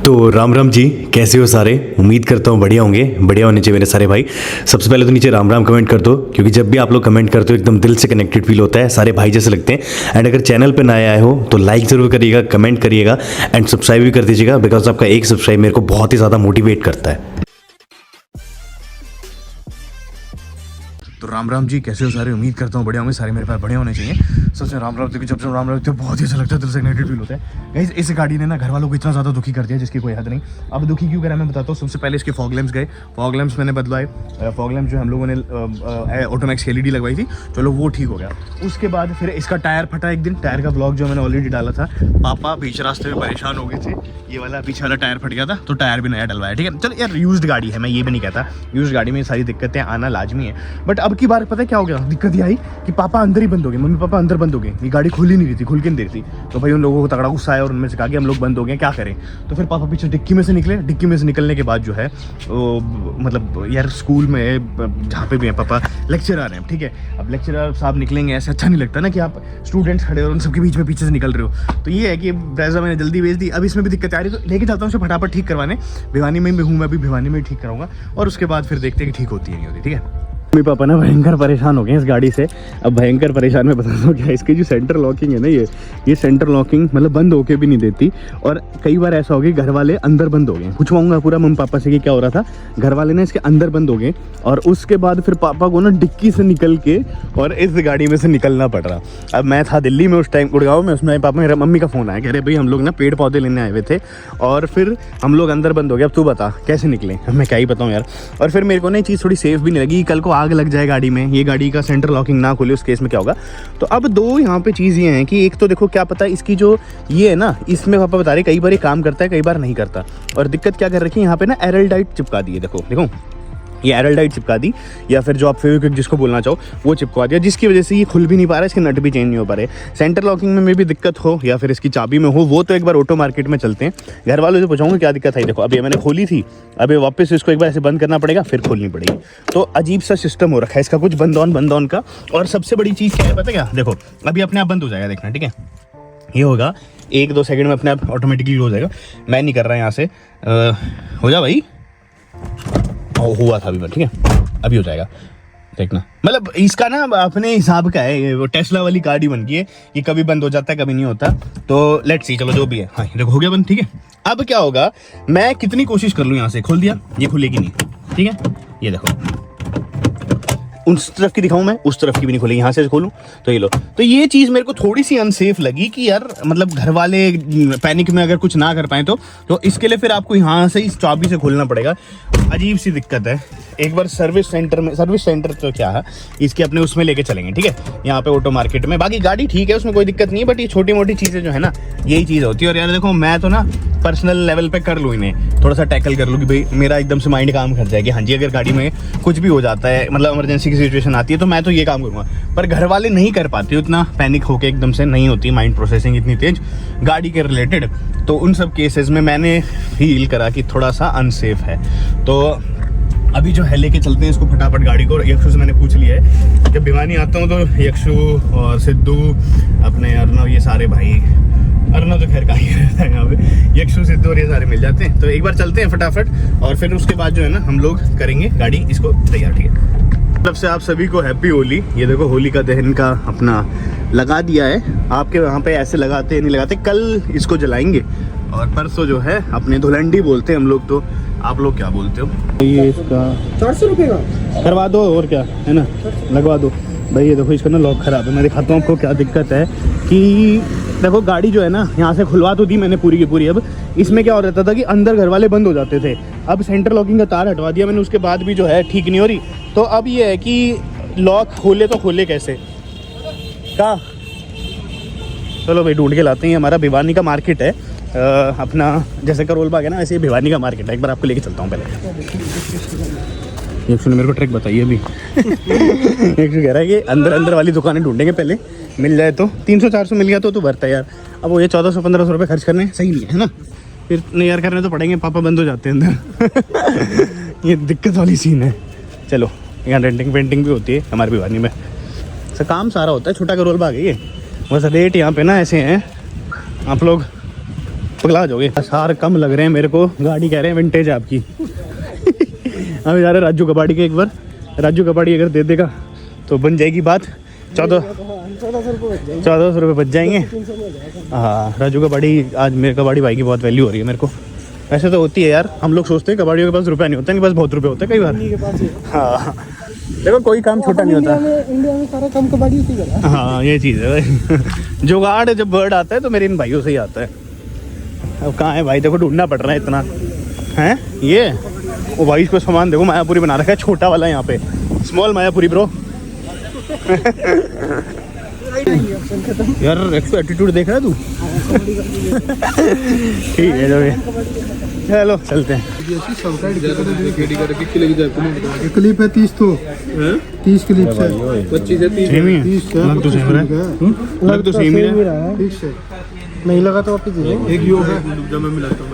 तो राम राम जी, कैसे हो सारे। उम्मीद करता हूँ बढ़िया होंगे, बढ़िया होने चाहिए मेरे सारे भाई। सबसे पहले तो नीचे राम राम कमेंट कर दो, क्योंकि जब भी आप लोग कमेंट करते हो एकदम दिल से कनेक्टेड फील होता है, सारे भाई जैसे लगते हैं। एंड अगर चैनल पे नए आए हो तो लाइक ज़रूर करिएगा, कमेंट करिएगा एंड सब्सक्राइब भी कर दीजिएगा, बिकॉज आपका एक सब्सक्राइब मेरे को बहुत ही ज़्यादा मोटिवेट करता है। तो राम राम जी, कैसे हो सारे। उम्मीद करता हूँ बढ़िया होंगे, सारे मेरे पास बढ़िया होने चाहिए। सबसे राम राम, क्योंकि जब से राम राम तो बहुत ही अच्छा लगता है, दिल से कनेक्टेड फील होता है। गाइस, इस गाड़ी ने ना घर वालों को इतना ज़्यादा दुखी कर दिया जिसकी कोई हद नहीं। अब दुखी क्यों करा मैं बताता हूँ। सबसे पहले इसके फॉग लैंप्स गए, फॉग लैंप्स मैंने बदलवाए। फॉग लैंप्स जो हम लोगों ने ऑटोमैक्स LED लगवाई थी, चलो वो ठीक हो गया। उसके बाद फिर इसका टायर फटा एक दिन। टायर का ब्लॉग जो मैंने ऑलरेडी डाला था, पापा बीच रास्ते में परेशान हो गए थे, ये वाला पीछे वाला टायर फट गया था, तो टायर भी नया डलवाया। ठीक है, चल यार, यूज्ड गाड़ी है, मैं ये भी नहीं कहता, यूज्ड गाड़ी में सारी दिक्कतें आना लाजमी है। बट अब की बार पता है क्या हो गया, दिक्कत ये आई कि पापा अंदर ही बंद हो गए, मम्मी पापा अंदर बंद हो गए, ये गाड़ी खुल ही नहीं रही थी, खुल के नहीं दे रही थी। तो भाई उन लोगों को तगड़ा गुस्सा आया और उनमें से कहा कि हम लोग बंद हो गए, क्या करें। तो फिर पापा पीछे डिक्की में से निकले। डिक्की में से निकलने के बाद जो है मतलब यार स्कूल में जहाँ पे भी हैं पापा लेक्चर आ रहे हैं, ठीक है। अब लेक्चरर साहब निकलेंगे, ऐसे अच्छा नहीं लगता ना कि आप स्टूडेंट्स खड़े और उन सबके बीच में पीछे से निकल रहे हो। तो ये है कि ब्रेजा मैंने जल्दी भेज दी। अब इसमें भी दिक्कत आ रही है, तो लेके जाता हूँ उसे फटाफट ठीक करवाने। भिवानी में हूँ मैं, अभी भिवानी में ठीक कराऊंगा और उसके बाद फिर देखते हैं कि ठीक होती है नहीं होती। ठीक है, मम्मी पापा ना भयंकर परेशान हो गए इस गाड़ी से। अब भयंकर परेशान मैं बताता हूँ क्या, इसकी जो सेंटर लॉकिंग है ना, ये सेंटर लॉकिंग मतलब बंद होके भी नहीं देती। और कई बार ऐसा हो गया घर वाले अंदर बंद हो गए। पूछवाऊंगा पूरा मम्मी पापा से कि क्या हो रहा था। घर वाले ना इसके अंदर बंद हो गए और उसके बाद फिर पापा को ना डिक्की से निकल के और इस गाड़ी में से निकलना पड़ रहा। अब मैं था दिल्ली में उस टाइम, गुड़गांव में, उसमें पापा मेरा मम्मी का फ़ोन आया, कह रहे भाई हम लोग ना पेड़ पौधे लेने आए हुए थे और फिर हम लोग अंदर बंद हो गए, अब तू बता कैसे निकले। मैं क्या ही बताऊँ यार। और फिर मेरे को ना ये चीज़ थोड़ी सेफ भी नहीं लगी, कल को आग लग जाए गाड़ी में, ये गाड़ी का सेंटर लॉकिंग ना खोले, उस केस में क्या होगा। तो अब दो यहाँ पे चीज़ ये हैं कि एक तो देखो क्या पता इसकी जो ये है ना, इसमें पापा बता रहे कई बार ये काम करता है, कई बार नहीं करता। और दिक्कत क्या कर रखी है यहाँ पे ना, एरलडाइट चिपका दी है। देखो देखो, ये एरलडाइट चिपका दी, या फिर जो आप फेविक्विक जिसको बोलना चाहो वो चिपका दिया, जिसकी वजह से ये खुल भी नहीं पा रहा है, इसके नट भी चेंज नहीं हो पा रहे। सेंटर लॉकिंग में भी दिक्कत हो या फिर इसकी चाबी में हो, वो तो एक बार ऑटो मार्केट में चलते हैं, घर वालों से पूछाऊंगा क्या दिक्कत है। देखो अभी मैंने खोली थी, अभी वापस इसको एक बार ऐसे बंद करना पड़ेगा, फिर खोलनी पड़ेगी। तो अजीब सा सिस्टम हो रखा है इसका, कुछ बंद ऑन का। और सबसे बड़ी चीज़ क्या है पता है क्या, देखो अभी अपने आप बंद हो जाएगा, देखना ठीक है। ये होगा 1-2 सेकंड में अपने आप ऑटोमेटिकली हो जाएगा। मैं नहीं कर रहा यहाँ से, हो जा भाई, हुआ था अभी, ठीक है अभी हो जाएगा, देखना। मतलब इसका ना अपने हिसाब का है, वो टेस्ला वाली गाड़ी बन गई है, ये कभी बंद हो जाता है कभी नहीं होता। तो लेट्स सी, चलो जो भी है। हाँ देखो हो गया बंद, ठीक है। अब क्या होगा, मैं कितनी कोशिश कर लूँ यहाँ से, खोल दिया ये खुलेगी नहीं, ठीक है। ये देखो उस तरफ की दिखाऊं मैं, उस तरफ की भी नहीं खुलेगी, यहाँ से खोलूं तो ये लो। तो ये चीज़ मेरे को थोड़ी सी अनसेफ लगी कि यार मतलब घर वाले पैनिक में अगर कुछ ना कर पाए तो इसके लिए फिर आपको यहाँ से इस चाबी से खोलना पड़ेगा। अजीब सी दिक्कत है। एक बार सर्विस सेंटर तो क्या है, इसके अपने उसमें लेके चलेंगे, ठीक है, यहाँ पे ऑटो मार्केट में। बाकी गाड़ी ठीक है, उसमें कोई दिक्कत नहीं है, बट ये छोटी मोटी चीज़ें जो है ना, यही चीज़ होती है। और यार देखो मैं तो ना पर्सनल लेवल पे कर लूँ इन्हें, थोड़ा सा टैकल कर लूँ कि भाई मेरा एकदम से माइंड काम कर जाए कि हाँ जी अगर गाड़ी में कुछ भी हो जाता है, मतलब इमरजेंसी की सिचुएशन आती है, तो मैं तो ये काम करूँगा। पर घर वाले नहीं कर पाते उतना, पैनिक होके एकदम से नहीं होती माइंड प्रोसेसिंग इतनी तेज गाड़ी के रिलेटेड। तो उन सब केसेस में मैंने फील करा कि थोड़ा सा अनसेफ है। तो अभी जो है लेके चलते हैं इसको फटाफट गाड़ी को। यक्षु से मैंने पूछ लिया है, जब भिवानी आता हूँ तो यक्षु और सिद्धू, अपने अर्नव, ये सारे भाई, अर्नव तो खैर कहीं रहता है यहाँ पे, यक्षु सिद्धू और ये सारे मिल जाते हैं। तो एक बार चलते हैं फटाफट और फिर उसके बाद जो है ना हम लोग करेंगे गाड़ी इसको तैयार, ठीक है। तरफ से आप सभी को हैप्पी होली। ये देखो होली का दहन का अपना लगा दिया है। आपके वहाँ पे ऐसे लगाते नहीं लगाते, कल इसको जलाएंगे और परसों जो है अपने धुलंडी बोलते हैं हम लोग, तो आप लोग क्या बोलते हो। ये इसका 400 रुपये का करवा दो और क्या है ना, लगवा दो भाई। ये देखो इसका ना लॉक खराब है, मैं दिखाता हूँ आपको क्या दिक्कत है। कि देखो गाड़ी जो है ना यहाँ से खुलवा तो दी मैंने पूरी की पूरी। अब इसमें क्या हो रहता था कि अंदर घर वाले बंद हो जाते थे, अब सेंटर लॉकिंग का तार हटवा दिया मैंने, उसके बाद भी जो है ठीक नहीं हो रही। तो अब ये है कि लॉक खोले तो खोले कैसे, कहाँ, चलो भाई ढूंढ के लाते हैं। हमारा भिवानी का मार्केट है, अपना जैसे करोल बाग है ना, वैसे भिवानी का मार्केट है। एक बार आपको लेके चलता हूँ पहले। एक ने मेरे को ट्रिक बताइए अभी। एक कह रहा है कि अंदर वाली दुकानें ढूंढेंगे पहले, मिल जाए तो 300-400 मिल गया तो भरता है यार। अब वो ये 1400-1500 रुपये खर्च करने सही नहीं है ना, फिर नहीं यार करने तो पड़ेंगे, पापा बंद हो जाते हैं अंदर। ये दिक्कत वाली सीन है। चलो यहाँ रेंटिंग पेंटिंग भी होती है हमारे भिवानी में, सब काम सारा होता है। छोटा करोल बाग है ये, बस रेट यहाँ पे ना ऐसे हैं, आप लोग पगला जाओगे। सार कम लग रहे हैं मेरे को, गाड़ी कह रहे हैं विंटेज है आपकी। हम जा रहे हैं राजू कबाड़ी के, एक बार राजू कबाड़ी अगर दे देगा तो बन जाएगी बात। 1400 रुपये बच जाएंगे। हाँ राजू कबाड़ी, आज मेरे कबाड़ी भाई की बहुत वैल्यू हो रही है मेरे को। ऐसे तो होती है यार, हम लोग सोचते हैं कबाड़ियों के पास रुपया नहीं होता, इनके पास बहुत रुपये होते हैं कई बार। हाँ देखो कोई काम छोटा नहीं होता। इंडिया में सारा काम कबाड़ी होती है। हाँ ये चीज़ है भाई। जुगाड़ जब बर्ड आता है तो मेरे इन भाइयों से ही आता है। अब कहाँ है भाई, देखो ढूंढना पड़ रहा है इतना है। ये वो भाई इसको सामान देखो, मायापुरी बना रखा है छोटा वाला यहाँ पे, स्मॉल मायापुरी ब्रो। यार एटीट्यूड देख रहा है तू। ठीक है चलो चलते हैं। क्लिप है 30 तो 30 क्लिप है 25 है 30 लग तो सेम रहा है, तो सेम ही है। ठीक है नहीं लगा तो वापस दे दो। एक योग है जब मैं मिलाता हूं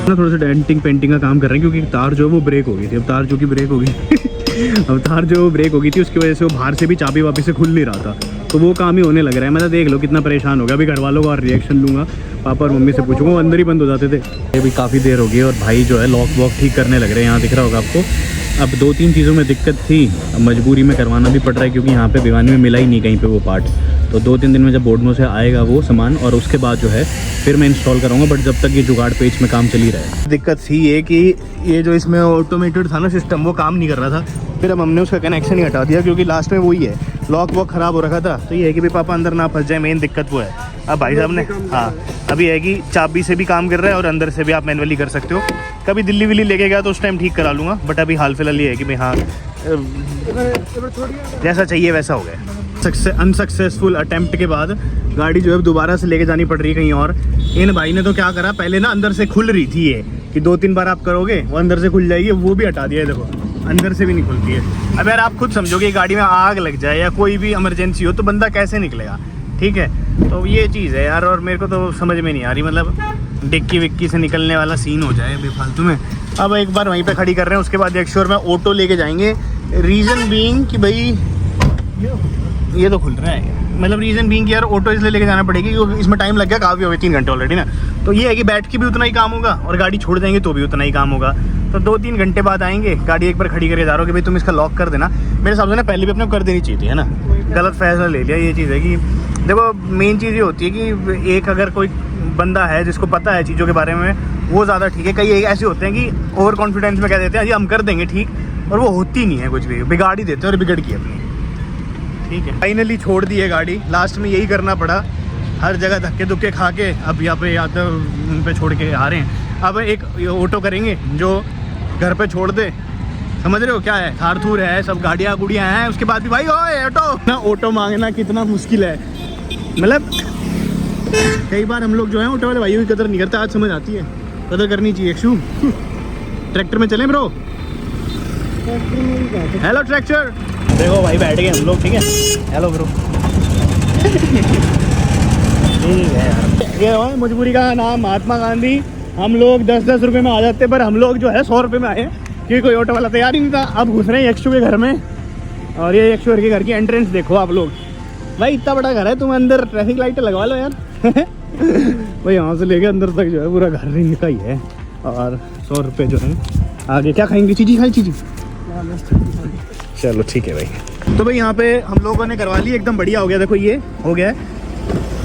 ना, थोड़ा सा डेंटिंग पेंटिंग का काम कर रहे हैं क्योंकि तार जो है वो ब्रेक हो गई थी। अब तार जो कि ब्रेक हो गई अब तार जो ब्रेक हो गई थी उसकी वजह से वो बाहर से भी चाबी वापस से खुल नहीं रहा था, तो वो काम ही होने लग रहा है। मैं तो देख लो कितना परेशान हो गया। अभी घर वालों का रिएक्शन लूँगा, पापा और मम्मी से पूछूंगा, वो अंदर ही बंद हो जाते थे। अभी काफ़ी देर हो गई और भाई जो है लॉक वॉक ठीक करने लग रहे हैं। यहाँ दिख रहा होगा आपको। अब 2-3 चीज़ों में दिक्कत थी, अब मजबूरी में करवाना भी पड़ रहा है क्योंकि यहाँ पे भिवानी में मिला ही नहीं कहीं पे वो पार्ट। तो 2-3 दिन में जब बोर्डमो से आएगा वो सामान और उसके बाद जो है फिर मैं इंस्टॉल कराऊंगा। बट जब तक ये जुगाड़ पेच में काम चल ही रहा है। दिक्कत थी ये कि ये जो इसमें ऑटोमेटेड था ना सिस्टम, वो काम नहीं कर रहा था। फिर अब हमने उसका कनेक्शन ही हटा दिया क्योंकि लास्ट में वही है, लॉक वॉक ख़राब हो रखा था। तो ये है कि भाई पापा अंदर ना फंस जाए, मेन दिक्कत वो है। अब भाई साहब ने हाँ अभी है कि चाबी से भी काम कर रहा है और अंदर से भी आप मैनुअली कर सकते हो। कभी दिल्ली विल्ली लेके गया तो उस टाइम ठीक करा लूँगा, बट अभी हाल फिलहाल ये है कि भाई हाँ जैसा चाहिए वैसा हो गया। अनसक्सेसफुल अटेम्प्ट के बाद गाड़ी जो है दोबारा से लेके जानी पड़ रही है कहीं और। इन भाई ने तो क्या करा, पहले ना अंदर से खुल रही थी ये कि 2-3 बार आप करोगे वो अंदर से खुल जाएगी, वो भी हटा दिया है। देखो अंदर से भी नहीं खुलती है। अब यार आप खुद समझोगे गाड़ी में आग लग जाए या कोई भी इमरजेंसी हो तो बंदा कैसे निकलेगा, ठीक है। तो ये चीज़ है यार, और मेरे को तो समझ में नहीं आ रही, मतलब डिक्की विक्की से निकलने वाला सीन हो जाए बेफालतू में। अब एक बार वहीं पे खड़ी कर रहे हैं, उसके बाद एक श्योर में ऑटो लेके जाएंगे। रीज़न बीइंग कि भाई ये तो खुल रहा है, मतलब रीज़न बीइंग कि यार ऑटो इसलिए लेके जाना पड़ेगी क्योंकि इसमें टाइम लग गया काफ़ी हो गए, 3 घंटे ऑलरेडी ना। तो ये है कि बैठ के भी उतना ही काम होगा और गाड़ी छोड़ जाएंगे तो भी उतना ही काम होगा। तो 2-3 घंटे बाद आएंगे। गाड़ी एक बार खड़ी करके जा रहा हो कि भाई तुम इसका लॉक कर देना। मेरे हिसाब से ना पहले भी अपने कर देनी चाहिए थी, है ना। गलत फैसला ले लिया। ये चीज़ है कि देखो मेन चीज़ ये होती है कि एक अगर कोई बंदा है जिसको पता है चीज़ों के बारे में, वो ज़्यादा ठीक है। कई ऐसे होते हैं कि ओवर कॉन्फिडेंस में कह देते हैं जी हम कर देंगे ठीक, और वो होती नहीं है कुछ भी, बिगाड़ ही देते हैं और बिगड़ की अपनी। ठीक है फाइनली छोड़ दी है गाड़ी, लास्ट में यही करना पड़ा, हर जगह धक्के धुक्के खा के अब यहाँ पे या तो उन पे छोड़ के आ रहे हैं। अब एक ऑटो करेंगे जो घर पे छोड़ दे, समझ रहे हो क्या है, थार थूर है, सब गाड़ियाँ गुड़ियाँ हैं। उसके बाद भी भाई ओए ऑटो ना, ऑटो मांगना कितना मुश्किल है। मतलब कई बार हम लोग जो है ऑटो वाले भाइयों की कदर नहीं करते, आज समझ आती है, कदर करनी चाहिए। शू ट्रैक्टर में चलें ब्रो, हेलो ट्रैक्टर। देखो भाई बैठ गए हम लोग, ठीक है। Hello bro. ठीक है यार, ये मजबूरी का नाम महात्मा गांधी। हम लोग 10-10 रुपये में आ जाते, पर हम लोग जो है 100 रुपये में आए क्योंकि कोई ऑटो वाला तैयार ही नहीं था। अब घुस रहे हैं यक्षु के घर में, और ये यक्षु के घर की एंट्रेंस देखो आप लोग। भाई इतना बड़ा घर है, तुम अंदर ट्रैफिक लाइट लगवा लो यार। भाई यहाँ से लेके अंदर तक जो है पूरा घर रिंग का ही है। और 100 रुपये जो है आगे क्या खाएंगे, चीज़ी खाई चीज़ी। चलो ठीक है भाई। तो भाई यहाँ पे हम लोगों ने करवा ली, एकदम बढ़िया हो गया। देखो ये हो गया है,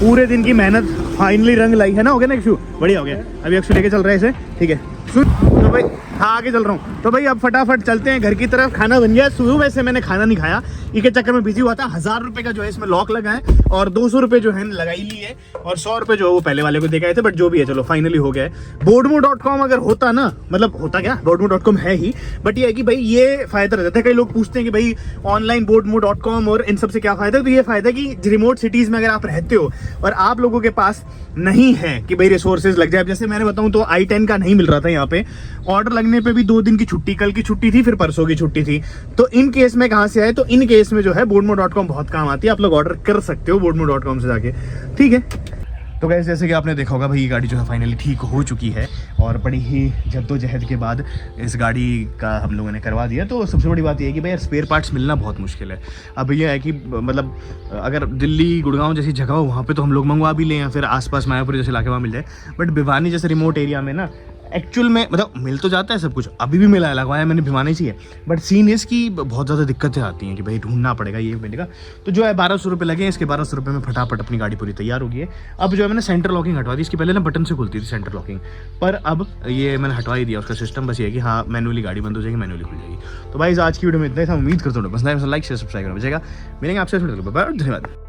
पूरे दिन की मेहनत फाइनली रंग लाई है ना, हो गया ना यक्षु, बढ़िया हो गया। अभी यक्षु लेके चल रहा है इसे, ठीक है। तो भाई हाँ आगे चल रहा हूँ। तो भाई अब फटाफट चलते हैं घर की तरफ। खाना बन गया, सुबह वैसे मैंने खाना नहीं खाया, इसके चक्कर में बिजी हुआ था। 1000 रुपये का जो है इसमें लॉक लगा है और 200 रुपये जो है लगाई ली है, और 100 रुपये जो है वो पहले वाले को देखे थे। बट जो भी है चलो फाइनली हो गया है। boardmo.com अगर होता ना, मतलब होता क्या, boardmo.com है ही, बट ये है कि भाई ये फायदा रहता है। कई लोग पूछते हैं कि भाई ऑनलाइन boardmo.com और इन सब से क्या फायदा है। तो ये फायदा कि रिमोट सिटीज में अगर आप रहते हो और आप लोगों के पास नहीं है कि भाई रिसोर्सेज लग जाए, जैसे मैंने बताऊं तो i10 का नहीं मिल रहा था यहाँ पे, ऑर्डर लगने पे भी 2 दिन की छुट्टी, कल की छुट्टी थी, फिर परसों की छुट्टी थी। तो इन केस में कहाँ से आए, तो इन केस में जो है boardmo.com बहुत काम आती है। आप लोग ऑर्डर कर सकते हो boardmo.com से जाके, ठीक है। तो गाइस जैसे कि आपने देखा होगा भाई, ये गाड़ी जो है फाइनली ठीक हो चुकी है और बड़ी ही जद्दोजहद के बाद इस गाड़ी का हम लोगों ने करवा दिया। तो सबसे बड़ी बात ये है कि भाई यार स्पेयर पार्ट्स मिलना बहुत मुश्किल है। अब ये है कि मतलब अगर दिल्ली गुड़गांव जैसी जगह हो वहाँ पे तो हम लोग मंगवा भी लें या फिर आसपास मायापुर जैसे इलाके में मिल जाए, बट भिवानी जैसे रिमोट एरिया में ना एक्चुअल में मतलब मिल तो जाता है सब कुछ, अभी भी मिला है, लगवाया मैंने भिवानी से है, बट सीन इसकी बहुत ज़्यादा दिक्कतें आती हैं कि भाई ढूंढना पड़ेगा ये मिलेगा। तो जो है 1200 रुपये लगे, इसके 1200 रुपये में फटाफट अपनी गाड़ी पूरी तैयार हो गई है। अब जो है मैंने सेंटर लॉकिंग हटवा दी, इसकी पहले ना बटन से खुलती थी सेंटर लॉकिंग, पर अब ये मैंने हटवा ही दिया उसका सिस्टम। बस ये है कि हाँ मैनुअली गाड़ी बंद हो जाएगी, मैनुअली खुल जाएगी। तो भाई आज की वीडियो में इतना ही था, उम्मीद करता हूँ बस लाइक शेयर सब्सक्राइब करना बचेगा। मिलेंगे आपसे, धन्यवाद।